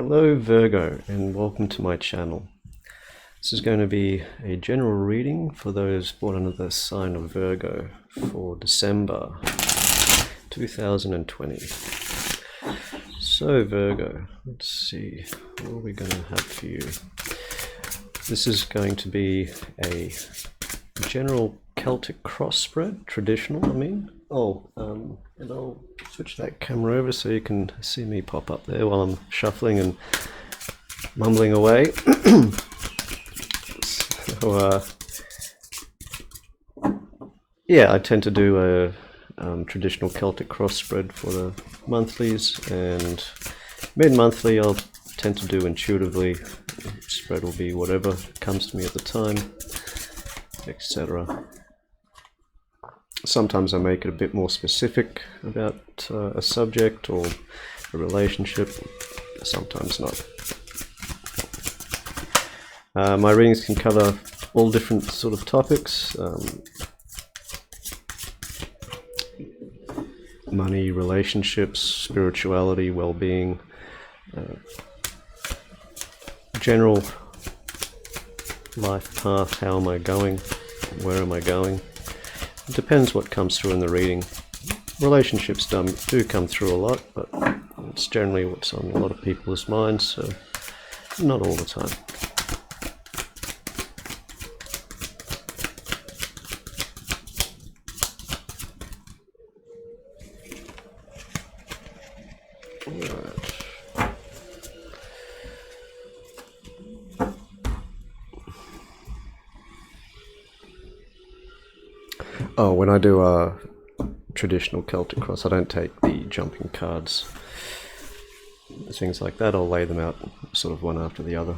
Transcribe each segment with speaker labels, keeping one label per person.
Speaker 1: Hello Virgo, and welcome to my channel. This is going to be a general reading for those born under the sign of Virgo for December 2020. So Virgo, let's see, what are we going to have for you? This is going to be a general Celtic cross spread, traditional I mean. And I'll switch that camera over so you can see me pop up there while I'm shuffling and mumbling away. So, yeah, I tend to do a traditional Celtic cross spread for the monthlies, and mid-monthly I'll tend to do intuitively. Spread will be whatever comes to me at the time, etc. Sometimes I make it a bit more specific about a subject or a relationship, sometimes not. My readings can cover all different sort of topics, money, relationships, spirituality, well-being, general life path, how am I going, where am I going. It depends what comes through in the reading. Relationships do come through a lot, but it's generally what's on a lot of people's minds, so not all the time. Oh, when I do a traditional Celtic cross, I don't take the jumping cards. Things like that, I'll lay them out sort of one after the other.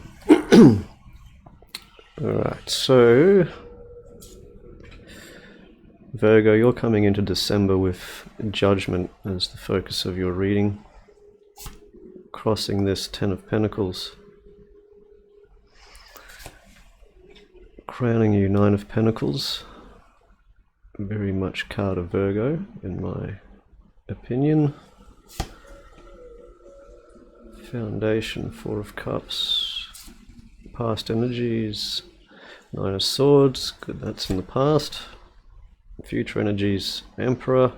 Speaker 1: Alright, so Virgo, you're coming into December with Judgment as the focus of your reading, crossing this Ten of Pentacles, crowning you Nine of Pentacles. Very much card of Virgo, in my opinion. Foundation, Four of Cups, past energies, Nine of Swords, good, that's in the past. Future energies, Emperor.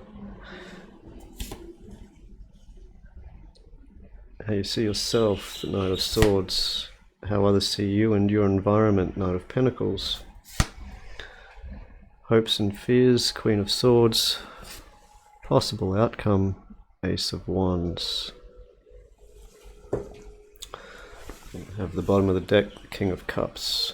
Speaker 1: How you see yourself, the Knight of Swords. How others see you and your environment, Knight of Pentacles. Hopes and fears, Queen of Swords. Possible outcome, Ace of Wands. We have the bottom of the deck, King of Cups.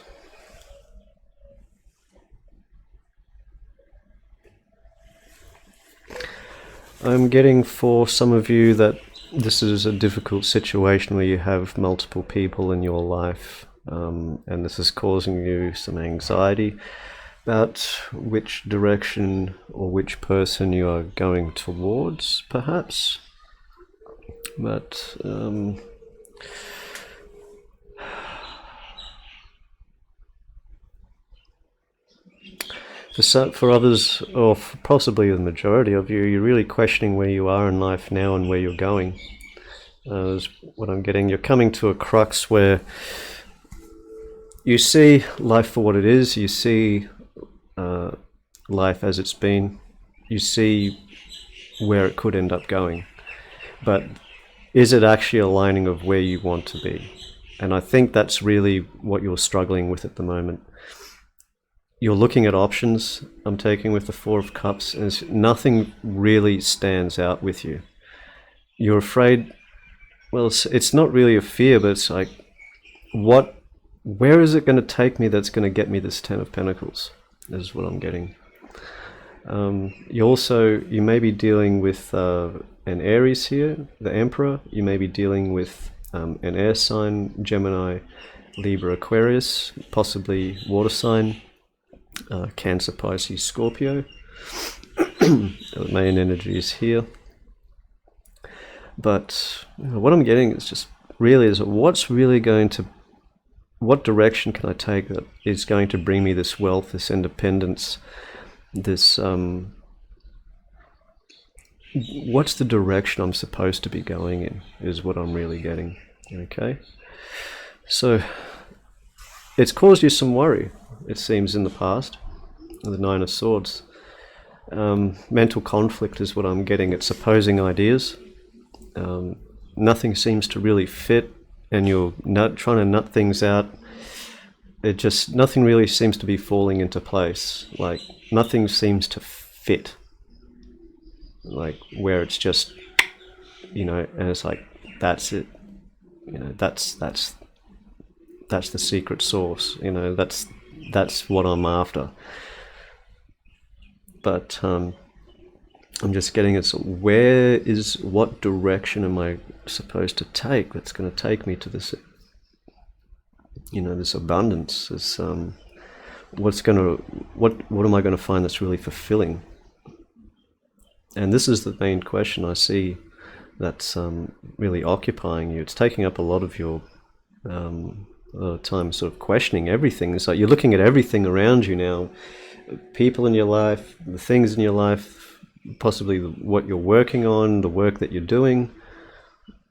Speaker 1: I'm getting for some of you that this is a difficult situation where you have multiple people in your life, and this is causing you some anxiety about which direction or which person you are going towards, perhaps. But for others, or possibly the majority of you, you're really questioning where you are in life now and where you're going. Is what I'm getting. You're coming to a crux where you see life for what it is. You see life as it's been. You see where it could end up going, but is it actually aligning of where you want to be? And I think that's really what you're struggling with at the moment. You're looking at options. I'm taking with the Four of Cups, and nothing really stands out with you. You're afraid. Well, it's not really a fear, but it's like, where is it going to take me that's going to get me this Ten of Pentacles, is what I'm getting. You may be dealing with an Aries here, the Emperor. You may be dealing with an air sign, Gemini, Libra, Aquarius, possibly water sign, Cancer, Pisces, Scorpio. The main energy is here. But what I'm getting is just really is what direction can I take that is going to bring me this wealth, this independence, this what's the direction I'm supposed to be going in, is what I'm really getting. Okay, so it's caused you some worry, it seems, in the past. The Nine of Swords. Mental conflict is what I'm getting. It's opposing ideas. Nothing seems to really fit, and you're trying to nut things out. Nothing really seems to be falling into place. Like, nothing seems to fit. Like, where it's just, and it's like, that's it. That's the secret sauce. That's what I'm after. But I'm just getting it. So what direction am I supposed to take that's going to take me to this, this abundance? This, what am I going to find that's really fulfilling? And this is the main question I see that's really occupying you. It's taking up a lot of your time, sort of questioning everything. It's like you're looking at everything around you now. People in your life, the things in your life, possibly what you're working on, the work that you're doing.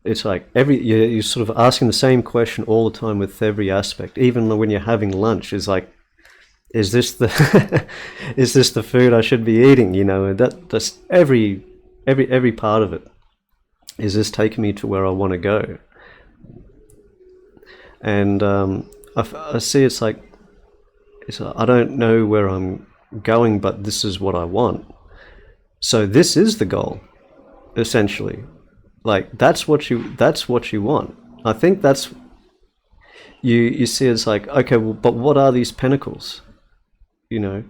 Speaker 1: It's like you're sort of asking the same question all the time with every aspect. Even when you're having lunch, it's like, is this the is this the food I should be eating? That's every part of it. Is this taking me to where I want to go? And I see it's like I don't know where I'm going, but this is what I want. So this is the goal, essentially. Like, that's what you want. I think that's you see. It's like, okay, well, but what are these pentacles? Well,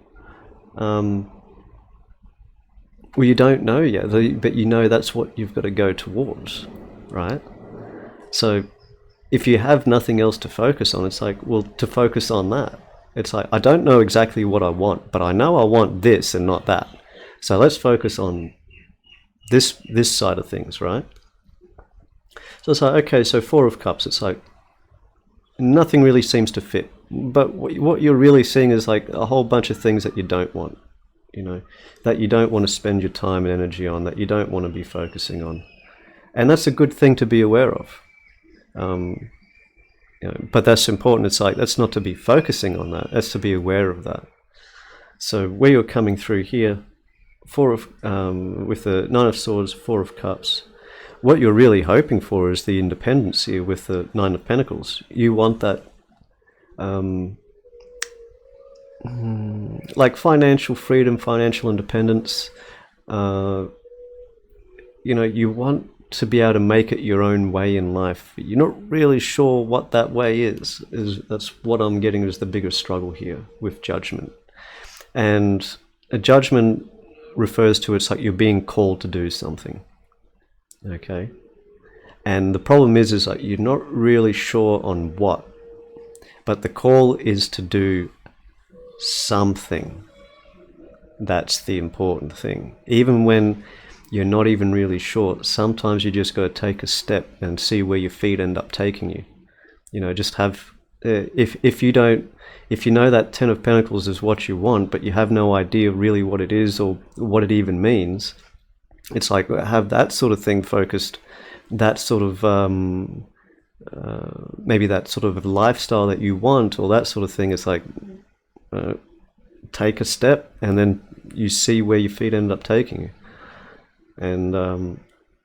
Speaker 1: you don't know yet, but that's what you've got to go towards, right? So if you have nothing else to focus on, it's like, well, to focus on that. It's like, I don't know exactly what I want, but I know I want this and not that. So let's focus on this side of things, right? So it's like, okay, so Four of Cups, it's like nothing really seems to fit. But what you're really seeing is like a whole bunch of things that you don't want, that you don't want to spend your time and energy on, that you don't want to be focusing on. And that's a good thing to be aware of. But that's important. It's like, that's not to be focusing on that. That's to be aware of that. So where you're coming through here, with the Nine of Swords, Four of Cups, what you're really hoping for is the independence here with the Nine of Pentacles. You want that, like financial freedom, financial independence. You want to be able to make it your own way in life. You're not really sure what that way is. That's what I'm getting is the biggest struggle here with judgment. And a judgment refers to, it's like you're being called to do something. Okay? And the problem is like you're not really sure on what. But the call is to do something. That's the important thing. Even when you're not even really sure, sometimes you just got to take a step and see where your feet end up taking you. Just have, if you know that Ten of Pentacles is what you want, but you have no idea really what it is or what it even means, it's like have that sort of thing focused, that sort of, maybe that sort of lifestyle that you want or that sort of thing. It's like, take a step and then you see where your feet end up taking you. And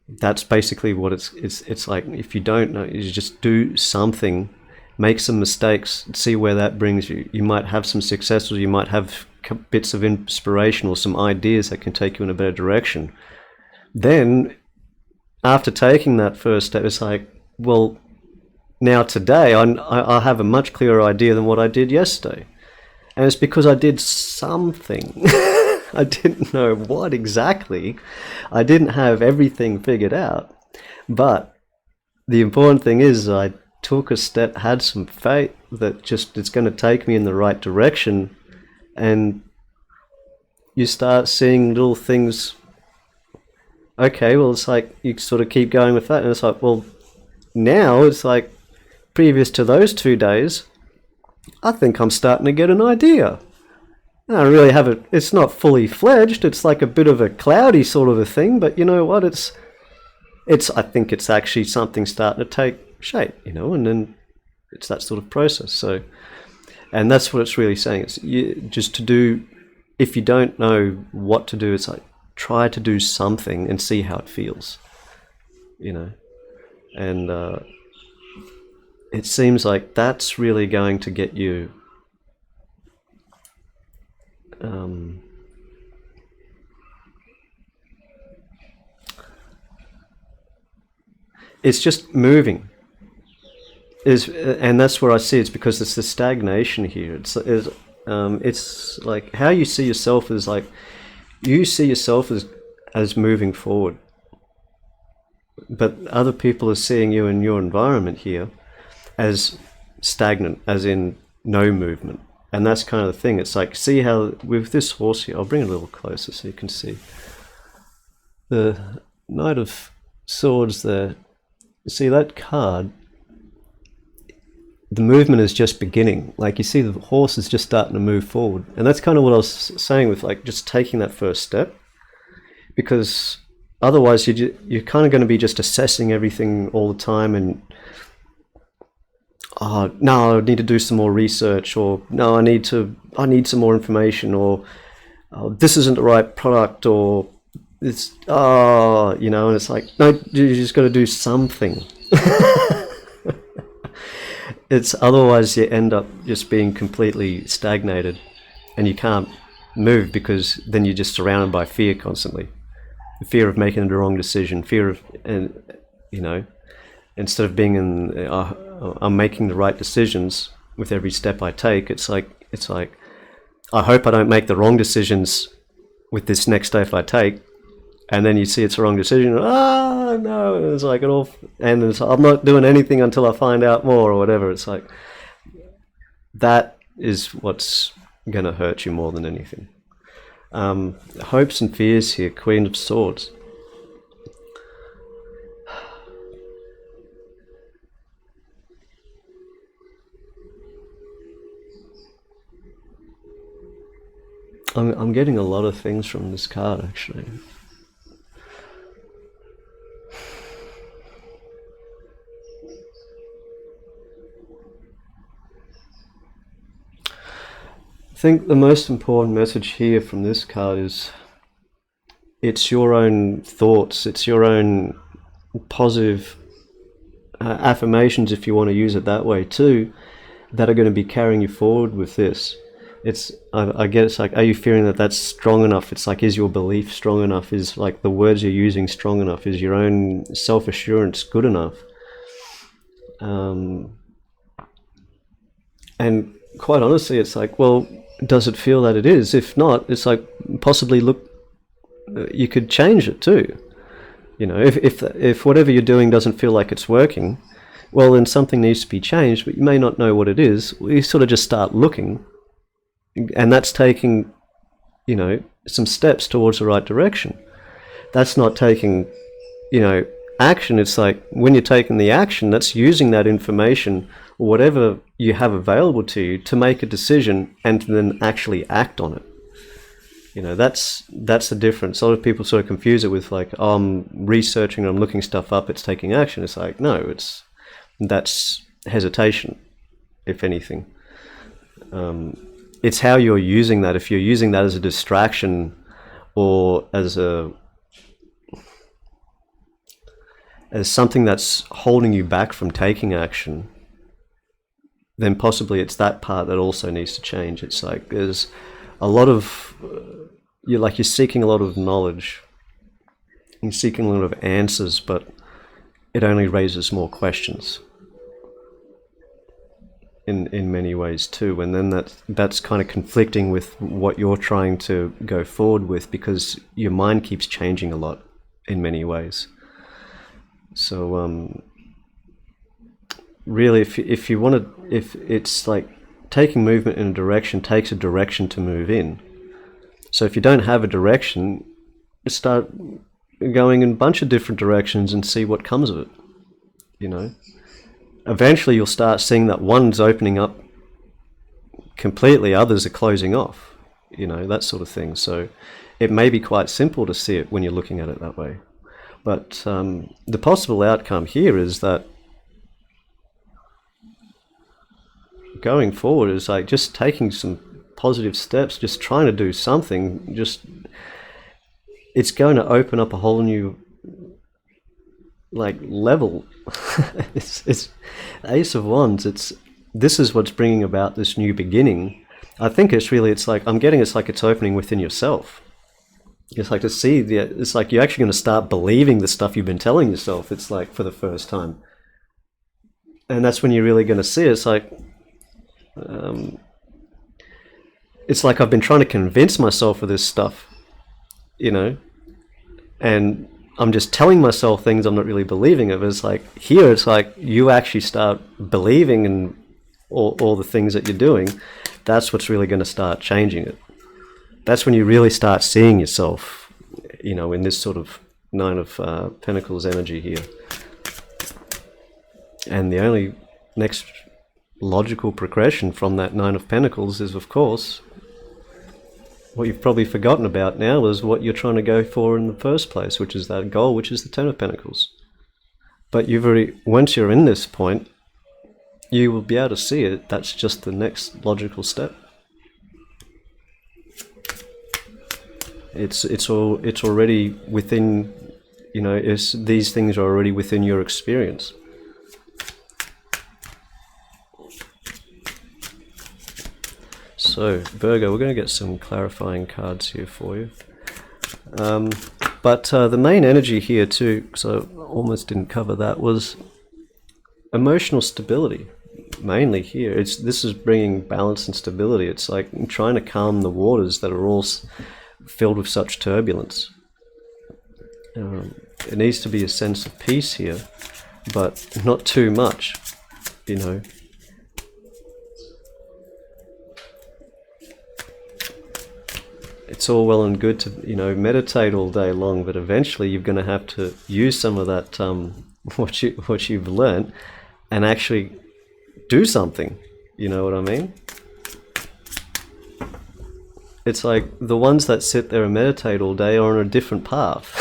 Speaker 1: that's basically what it's like. If you don't know, you just do something, make some mistakes, see where that brings you. You might have some successes, you might have bits of inspiration or some ideas that can take you in a better direction. Then, after taking that first step, it's like, well, now today I have a much clearer idea than what I did yesterday. And it's because I did something. I didn't know what exactly. I didn't have everything figured out. But the important thing is I took a step, had some faith that just it's going to take me in the right direction. And you start seeing little things. Okay, well, it's like you sort of keep going with that. And it's like, well, now it's like previous to those 2 days, I think I'm starting to get an idea. I don't really have it. It's not fully fledged. It's like a bit of a cloudy sort of a thing. But you know what? I think it's actually something starting to shape, you know, and then it's that sort of process. So, and that's what it's really saying. It's just to do, if you don't know what to do, it's like try to do something and see how it feels, you know. And it seems like that's really going to get you it's just moving. And that's where I see it's because it's the stagnation here. It's like how you see yourself is like you see yourself as moving forward, but other people are seeing you in your environment here as stagnant, as in no movement. And that's kind of the thing. It's like, see how with this horse here, I'll bring it a little closer so you can see the Knight of Swords there. See that card, the movement is just beginning. Like you see the horse is just starting to move forward. And that's kind of what I was saying with like just taking that first step, because otherwise you're kind of going to be just assessing everything all the time and no, I need to do some more research, or no, I need some more information, or this isn't the right product, or it's you know, and it's like, no, you just got to do something. It's otherwise you end up just being completely stagnated and you can't move, because then you're just surrounded by fear constantly. The fear of making the wrong decision, fear of, and you know, instead of being in I'm making the right decisions with every step I take, it's like I hope I don't make the wrong decisions with this next step I take, and then you see it's a wrong decision. No, and it's like it all, and it's, I'm not doing anything until I find out more or whatever. It's like that is what's gonna hurt you more than anything. Hopes and fears here, Queen of Swords. I'm getting a lot of things from this card, actually. I think the most important message here from this card is it's your own thoughts, it's your own positive affirmations, if you want to use it that way too, that are going to be carrying you forward with this. I get it's like, are you feeling that that's strong enough? It's like, is your belief strong enough? Is like the words you're using strong enough? Is your own self-assurance good enough? And quite honestly, it's like, well, does it feel that it is? If not, it's like possibly look, you could change it too. You know, if whatever you're doing doesn't feel like it's working, well, then something needs to be changed, but you may not know what it is. You sort of just start looking. And that's taking, you know, some steps towards the right direction. That's not taking, you know, action. It's like when you're taking the action, that's using that information or whatever you have available to you to make a decision and to then actually act on it. You know, that's the difference. A lot of people sort of confuse it with like, oh, I'm researching, I'm looking stuff up, it's taking action. It's like, no, that's hesitation, if anything. It's how you're using that. If you're using that as a distraction or as something that's holding you back from taking action, then possibly it's that part that also needs to change. It's like there's a lot of, you're seeking a lot of knowledge, you're seeking a lot of answers, but it only raises more questions. In many ways too, and then that's kind of conflicting with what you're trying to go forward with, because your mind keeps changing a lot in many ways. So really, if you want to, if it's like taking movement in a direction takes a direction to move in. So if you don't have a direction, start going in a bunch of different directions and see what comes of it, you know. Eventually you'll start seeing that one's opening up completely, others are closing off, you know, that sort of thing. So it may be quite simple to see it when you're looking at it that way. But the possible outcome here is that going forward is like just taking some positive steps, just trying to do something. Just it's going to open up a whole new like level. it's Ace of Wands. This is what's bringing about this new beginning. I think it's like I'm getting it's like it's opening within yourself. It's like to see it's like you're actually going to start believing the stuff you've been telling yourself. It's like for the first time, and that's when you're really going to see it. It's like I've been trying to convince myself of this stuff, and I'm just telling myself things I'm not really believing of. It's like here, it's like you actually start believing in all the things that you're doing. That's what's really going to start changing it. That's when you really start seeing yourself, in this sort of Nine of Pentacles energy here. And the only next logical progression from that Nine of Pentacles is, of course, what you've probably forgotten about now is what you're trying to go for in the first place, which is that goal, which is the Ten of Pentacles. But once you're in this point, you will be able to see it. That's just the next logical step. It's already within, these things are already within your experience. So Virgo, we're going to get some clarifying cards here for you. But the main energy here too, because I almost didn't cover that, was emotional stability. Mainly here, this is bringing balance and stability. It's like trying to calm the waters that are all filled with such turbulence. It needs to be a sense of peace here, but not too much, It's all well and good to, meditate all day long, but eventually you're going to have to use some of that, what you've learned, and actually do something. You know what I mean? It's like the ones that sit there and meditate all day are on a different path.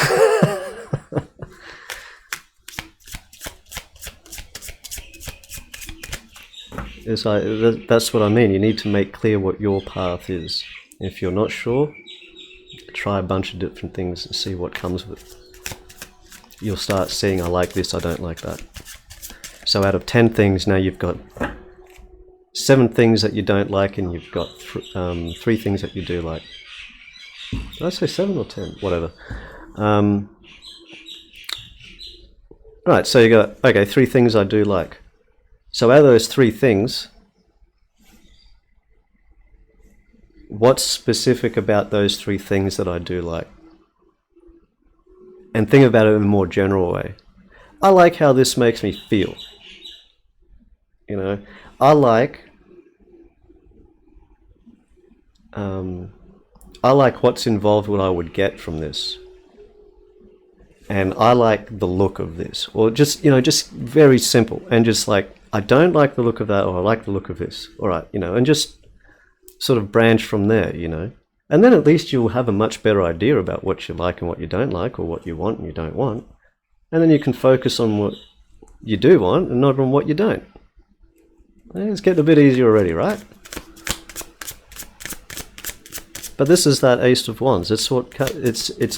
Speaker 1: It's like, that's what I mean. You need to make clear what your path is. If you're not sure, try a bunch of different things and see what comes with it. You'll start seeing, I like this, I don't like that. So out of 10 things, now you've got 7 things that you don't like, and you've got 3 things that you do like. Did I say 7 or 10? Whatever. Right, so you got, 3 things I do like. So out of those 3 things, what's specific about those 3 things that I do like? And think about it in a more general way. I like how this makes me feel. I like what's involved, what I would get from this. And I like the look of this. Or just very simple. And just like, I don't like the look of that, or I like the look of this. All right, and just sort of branch from there, And then at least you'll have a much better idea about what you like and what you don't like, or what you want and you don't want. And then you can focus on what you do want and not on what you don't. It's getting a bit easier already, right? But this is that Ace of Wands. It's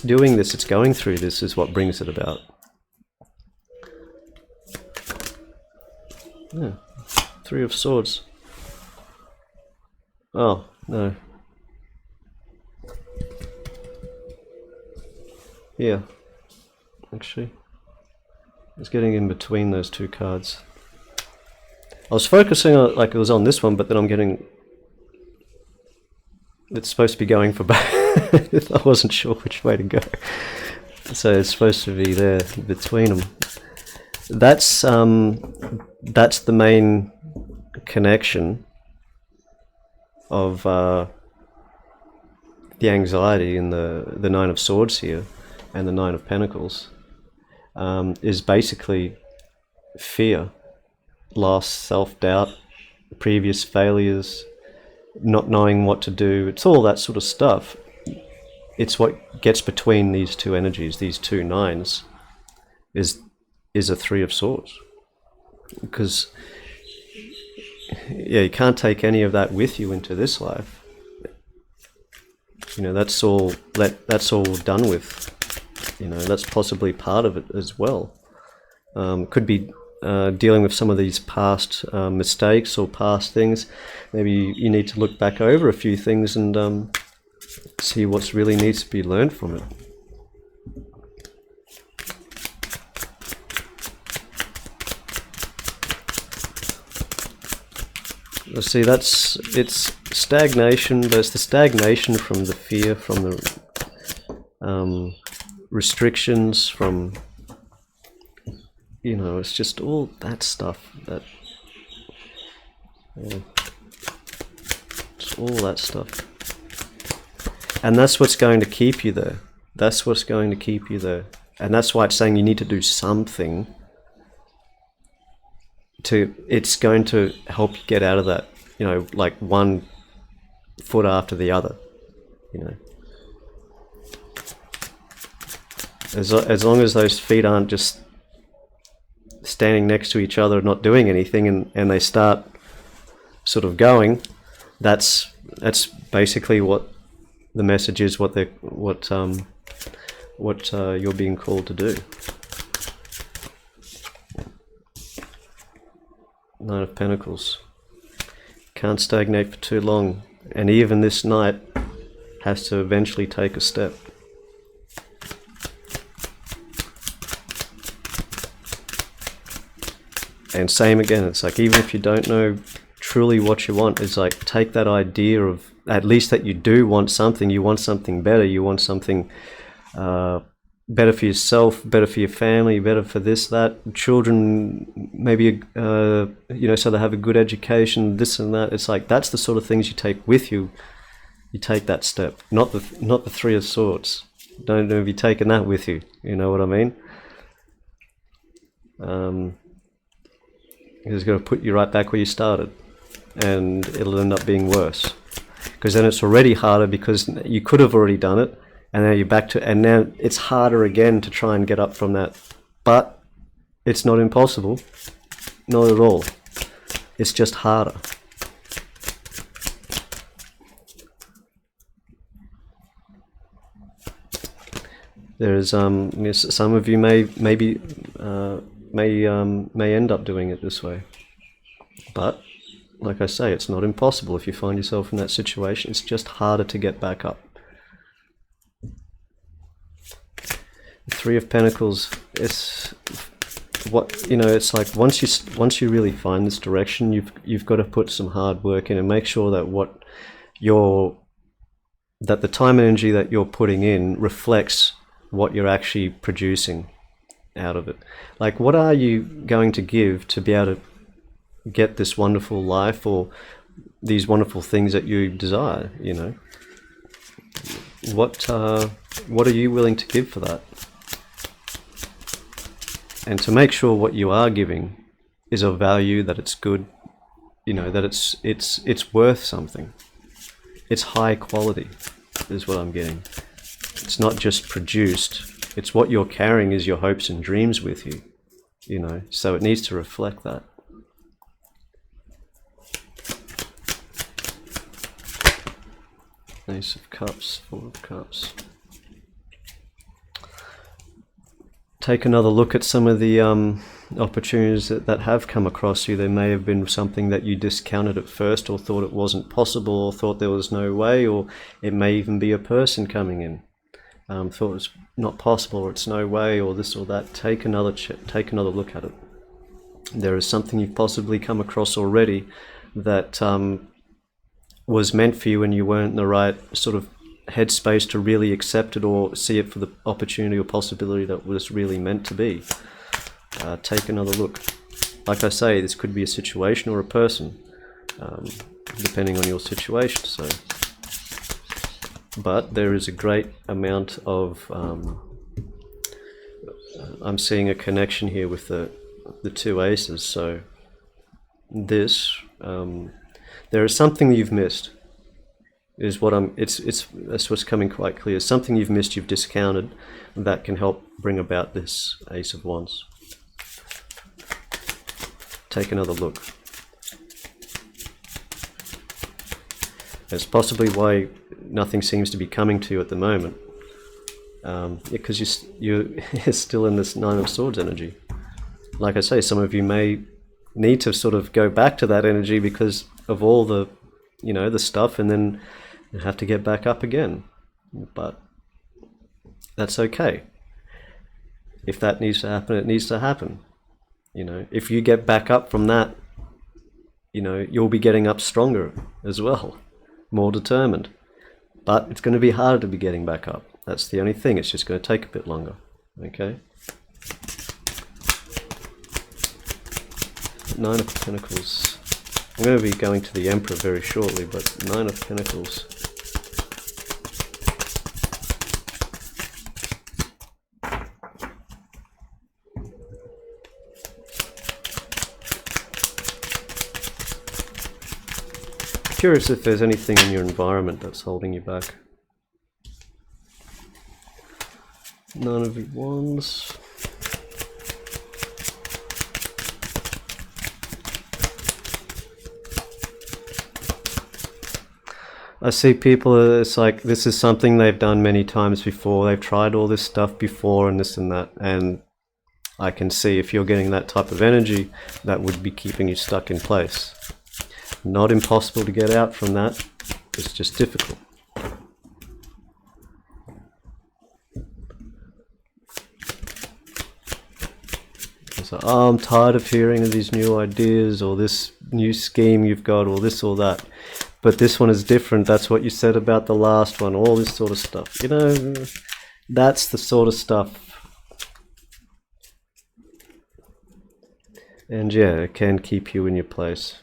Speaker 1: doing this, it's going through this is what brings it about. Yeah. 3 of Swords. Oh, no. Yeah. Actually, it's getting in between those 2 cards. I was focusing on like it was on this one, but then I'm getting... It's supposed to be going for both. I wasn't sure which way to go. So it's supposed to be there between them. That's the main connection of the anxiety in the Nine of Swords here and the Nine of Pentacles, is basically fear, loss, self-doubt, previous failures, not knowing what to do. It's all that sort of stuff. It's what gets between these 2 energies, these 2 nines, is a 3 of Swords. Because yeah, you can't take any of that with you into this life. You know, that's all done with. You know, that's possibly part of it as well. Could be dealing with some of these past mistakes or past things. Maybe you need to look back over a few things and see what's really needs to be learned from it. See, it's stagnation, but it's the stagnation from the fear, from the restrictions, from, you know, it's just all that stuff, that, yeah, it's all that stuff. And that's what's going to keep you there. That's what's going to keep you there. And that's why it's saying you need to do something. It's going to help you get out of that, you know, like one foot after the other, you know. As long as those feet aren't just standing next to each other, not doing anything, and they start sort of going, that's basically what the message is, what you're being called to do. Nine of Pentacles. Can't stagnate for too long, and even this night has to eventually take a step. And same again, it's like, even if you don't know truly what you want, it's like, take that idea of at least that you do want something. You want something better. You want something better for yourself, better for your family, better for this, that, children, maybe, you know, so they have a good education, this and that. It's like, that's the sort of things you take with you. You take that step, not the Three of Swords. Don't be taking that with you. You know what I mean? It's going to put you right back where you started, and it'll end up being worse, because then it's already harder, because you could have already done it. And now you're back to, and now it's harder again to try and get up from that. But it's not impossible, not at all. It's just harder. There's some of you may end up doing it this way, but like I say, it's not impossible if you find yourself in that situation. It's just harder to get back up. Three of Pentacles, it's what, you know, it's like, once you really find this direction, you've got to put some hard work in and make sure that that the time and energy that you're putting in reflects what you're actually producing out of it. Like, what are you going to give to be able to get this wonderful life or these wonderful things that you desire, you know? What are you willing to give for that? And to make sure what you are giving is of value, that it's good, you know, that it's worth something. It's high quality, is what I'm getting. It's not just produced. It's what you're carrying is your hopes and dreams with you, you know. So it needs to reflect that. Ace of Cups, Four of Cups. Take another look at some of the opportunities that have come across you. There may have been something that you discounted at first, or thought it wasn't possible, or thought there was no way, or it may even be a person coming in. Thought it was not possible, or it's no way, or this or that. Take another look at it. There is something you've possibly come across already that was meant for you, and you weren't in the right sort of headspace to really accept it or see it for the opportunity or possibility that was really meant to be. Take another look. Like I say, this could be a situation or a person, depending on your situation. So, but there is a great amount of I'm seeing a connection here with the two aces. So this there is something that you've missed, is what that's what's coming quite clear. Something you've missed, you've discounted, that can help bring about this Ace of Wands. Take another look. That's possibly why nothing seems to be coming to you at the moment. Because you're still in this Nine of Swords energy. Like I say, some of you may need to sort of go back to that energy because of all the, the stuff, and then you have to get back up again. But that's okay. If that needs to happen, it needs to happen. If you get back up from that, you'll be getting up stronger as well, more determined. But it's going to be harder to be getting back up. That's the only thing. It's just going to take a bit longer. Okay? Nine of Pentacles. I'm going to be going to the Emperor very shortly, but Nine of Pentacles. Curious if there's anything in your environment that's holding you back. None of Wands. I see people, it's like this is something they've done many times before. They've tried all this stuff before and this and that. And I can see if you're getting that type of energy, that would be keeping you stuck in place. Not impossible to get out from that. It's just difficult. It's like, oh, I'm tired of hearing of these new ideas or this new scheme you've got or this or that. But this one is different. That's what you said about the last one. All this sort of stuff. That's the sort of stuff. And yeah, it can keep you in your place.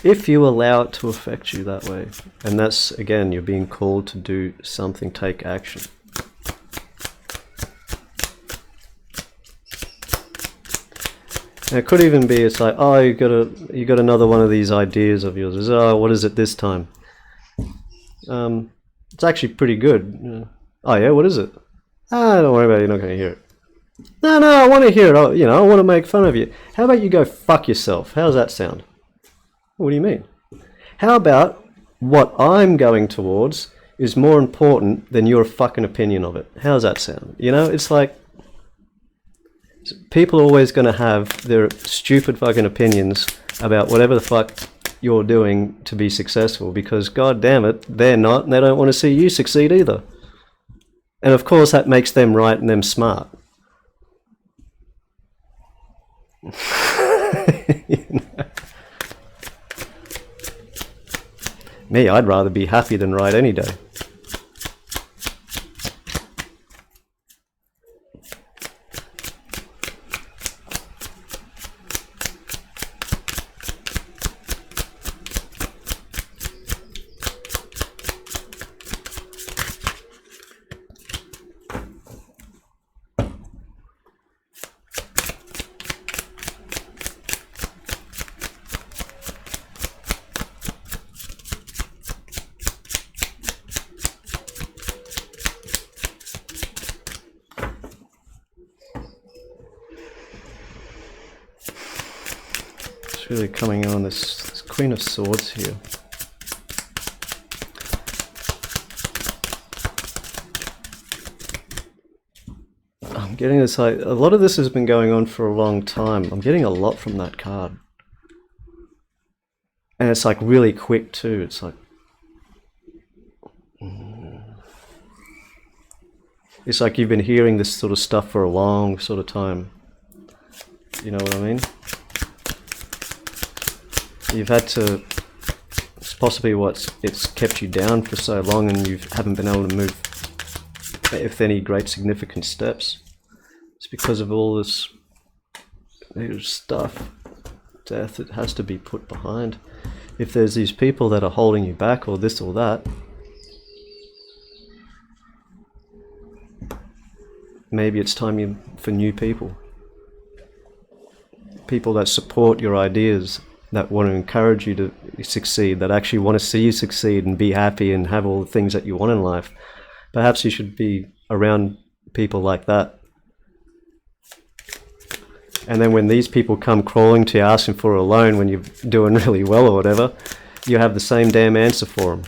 Speaker 1: If you allow it to affect you that way. And that's, again, you're being called to do something, take action. And it could even be, it's like, oh, you got another one of these ideas of yours. It's, oh, what is it this time? It's actually pretty good. Oh yeah, what is it? Ah, don't worry about it, you're not going to hear it. No, I want to hear it. I want to make fun of you. How about you go fuck yourself? How's that sound? What do you mean? How about what I'm going towards is more important than your fucking opinion of it? How's that sound? It's like people are always going to have their stupid fucking opinions about whatever the fuck you're doing to be successful, because god damn it, they're not, and they don't want to see you succeed either. And of course that makes them right and them smart. Me, I'd rather be happy than right any day. Really coming on this Queen of Swords here. I'm getting this, like, a lot of this has been going on for a long time. I'm getting a lot from that card. And it's like really quick too. It's like, it's like you've been hearing this sort of stuff for a long sort of time. You know what I mean? You've had to, it's possibly it's kept you down for so long, and you haven't been able to move with any great significant steps. It's because of all this stuff, death, it has to be put behind. If there's these people that are holding you back or this or that, maybe it's time for new people. People that support your ideas, that want to encourage you to succeed, that actually want to see you succeed and be happy and have all the things that you want in life. Perhaps you should be around people like that. And then when these people come crawling to you asking for a loan when you're doing really well or whatever, you have the same damn answer for them.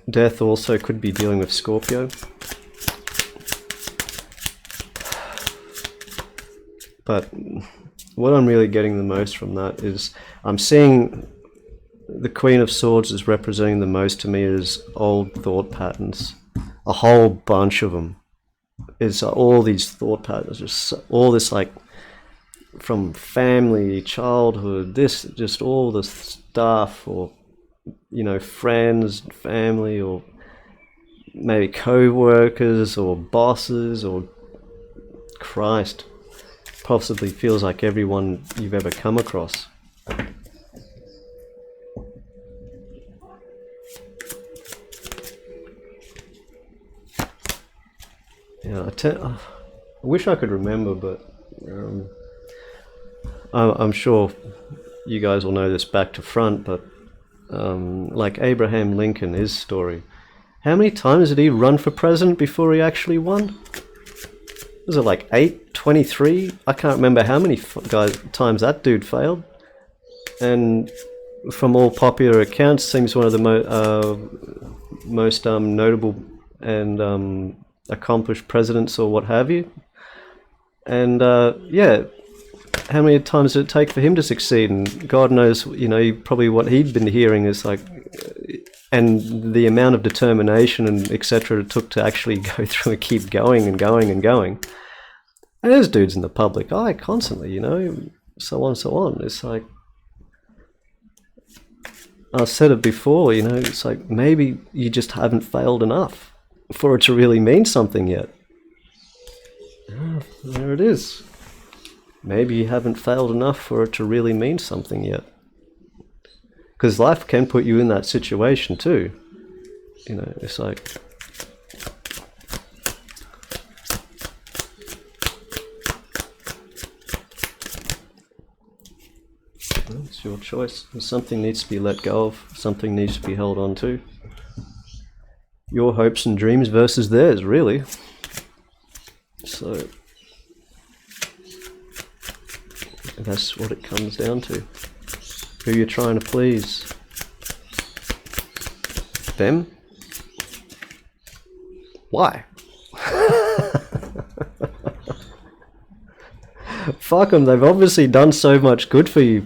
Speaker 1: Death also could be dealing with Scorpio. But what I'm really getting the most from that is I'm seeing the Queen of Swords is representing the most to me is old thought patterns. A whole bunch of them. It's all these thought patterns, just all this, like, from family, childhood, this, just all the stuff, or, you know, friends, family, or maybe co-workers or bosses, or Christ, possibly feels like everyone you've ever come across. Yeah, I wish I could remember, but I'm sure you guys will know this back to front, but like Abraham Lincoln, his story. How many times did he run for president before he actually won? Was it like 8, 23? I can't remember how many times that dude failed. And from all popular accounts, seems one of the most notable and accomplished presidents or what have you. And yeah, how many times did it take for him to succeed? And God knows, you know, probably what he'd been hearing is like, and the amount of determination and etc. it took to actually go through and keep going and going and going. And there's dudes in the public eye constantly, you know, so on, so on. It's like, I've said it before, you know, it's like maybe you just haven't failed enough for it to really mean something yet. There it is. Maybe you haven't failed enough for it to really mean something yet. Because life can put you in that situation too. You know, it's like, well, it's your choice. Something needs to be let go of. Something needs to be held on to. Your hopes and dreams versus theirs, really. So that's what it comes down to. Who you're trying to please. Them? Why? Fuck them, they've obviously done so much good for you.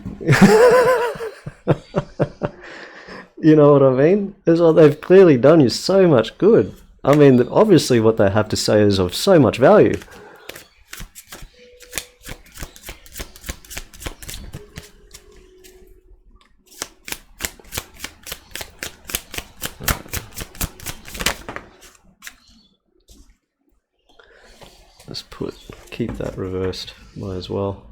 Speaker 1: You know what I mean? It's like they've clearly done you so much good. I mean, obviously what they have to say is of so much value. Let's keep that reversed, might as well.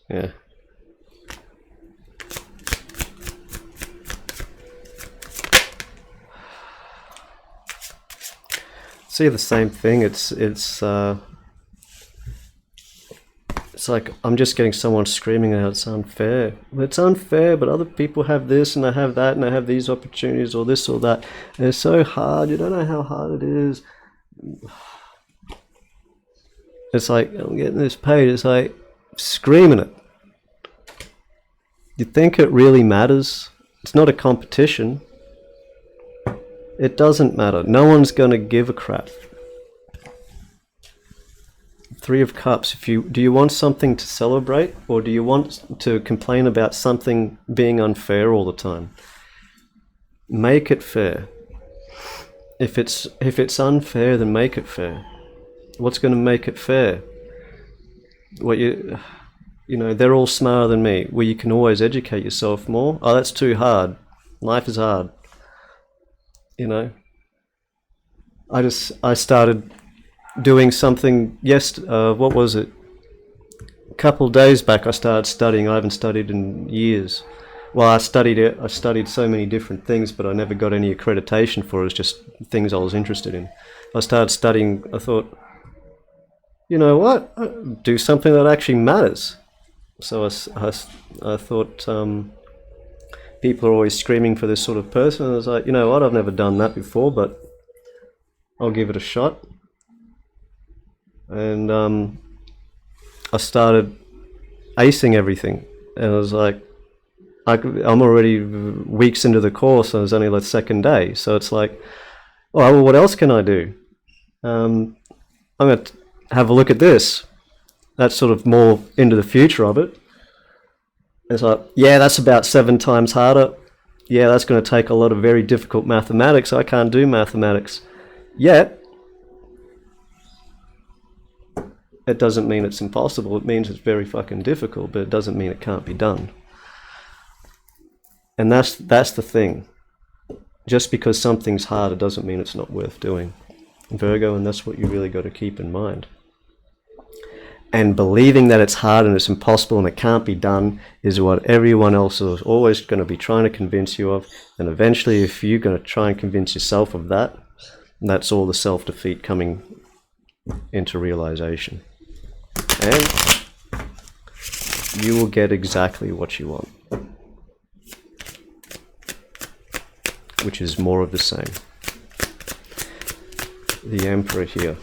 Speaker 1: Yeah. See, the same thing. It's like I'm just getting someone screaming out it's unfair. Well, it's unfair, but other people have this and I have that and I have these opportunities or this or that. And it's so hard. You don't know how hard it is. It's like, I'm getting this paid. It's like screaming it. You think it really matters? It's not a competition. It doesn't matter. No one's going to give a crap. Three of Cups. Do you want something to celebrate, or do you want to complain about something being unfair all the time? Make it fair. If it's unfair, then make it fair. What's going to make it fair? What you know, they're all smarter than me. Well, you can always educate yourself more. Oh, that's too hard. Life is hard. You know. I started doing something what was it? A couple days back I started studying. I haven't studied in years. Well, I studied it. I studied so many different things, but I never got any accreditation for it. It's just things I was interested in. I started studying. I thought, you know what? Do something that actually matters. So I thought people are always screaming for this sort of person. And I was like, you know what? I've never done that before, but I'll give it a shot. And I started acing everything. And I was like, I'm already weeks into the course, and it was only the second day. So it's like, oh, well, what else can I do? I'm going to have a look at this. That's sort of more into the future of it. It's like, yeah, that's about 7 times harder. Yeah, that's going to take a lot of very difficult mathematics. I can't do mathematics. Yet, it doesn't mean it's impossible. It means it's very fucking difficult, but it doesn't mean it can't be done. And that's the thing. Just because something's hard, it doesn't mean it's not worth doing. Virgo, and that's what you really got to keep in mind. And believing that it's hard and it's impossible and it can't be done is what everyone else is always going to be trying to convince you of. And eventually, if you're going to try and convince yourself of that, that's all the self-defeat coming into realization. And you will get exactly what you want, which is more of the same. The Emperor here.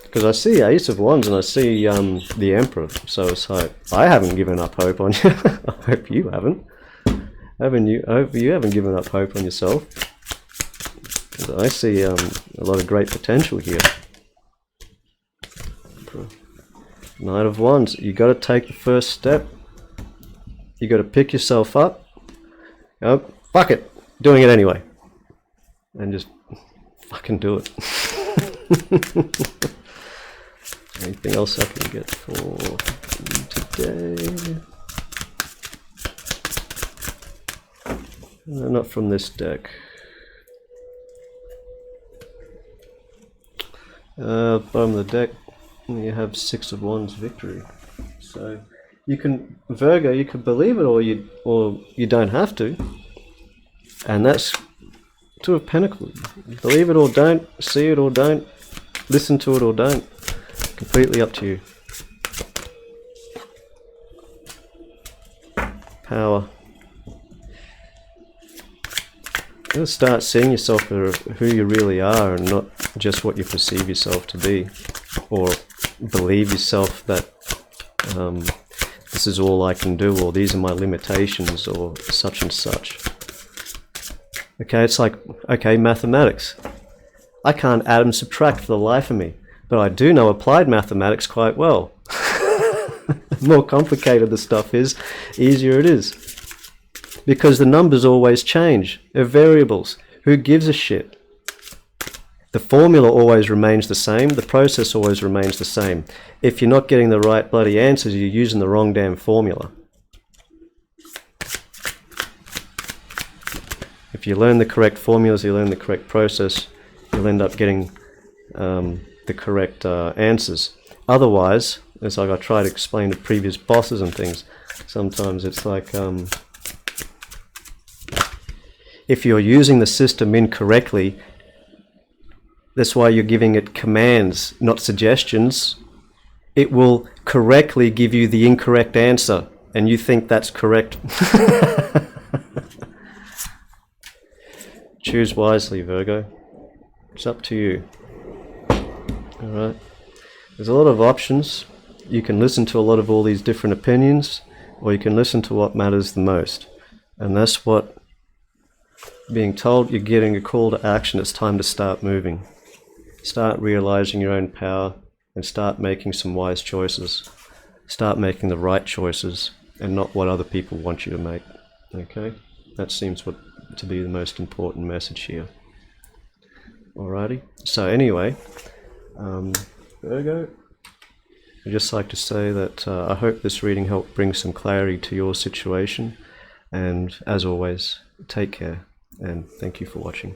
Speaker 1: Because I see Ace of Wands and I see the Emperor, so it's like, I haven't given up hope on you. I hope you haven't. Haven't you? I hope you haven't given up hope on yourself. I see a lot of great potential here. Knight of Wands, you got to take the first step. You got to pick yourself up. Oh, fuck it, doing it anyway, and just fucking do it. Anything else I can get for today? Not from this deck. Bottom of the deck, you have 6 of Wands victory. So you can, Virgo, you can believe it or you don't have to. And that's 2 of Pentacles. Believe it or don't, see it or don't, listen to it or don't. Completely up to you. Power. You gotta start seeing yourself for who you really are and not just what you perceive yourself to be, or believe yourself that this is all I can do, or these are my limitations, or such and such. Okay, it's like, okay, mathematics. I can't add and subtract for the life of me, but I do know applied mathematics quite well. The more complicated the stuff is, easier it is. Because the numbers always change. They're variables. Who gives a shit? The formula always remains the same. The process always remains the same. If you're not getting the right bloody answers, you're using the wrong damn formula. If you learn the correct formulas, you learn the correct process, you'll end up getting the correct answers. Otherwise, it's like I try to explain to previous bosses and things, sometimes it's like if you're using the system incorrectly, that's why you're giving it commands, not suggestions. It will correctly give you the incorrect answer, and you think that's correct. Choose wisely, Virgo. It's up to you. Alright. There's a lot of options. You can listen to a lot of all these different opinions, or you can listen to what matters the most. And that's what being told you're getting a call to action. It's time to start moving. Start realizing your own power and start making some wise choices. Start making the right choices and not what other people want you to make. Okay? That seems to be the most important message here. Alrighty. So anyway, Virgo, I'd just like to say that I hope this reading helped bring some clarity to your situation. And as always, take care and thank you for watching.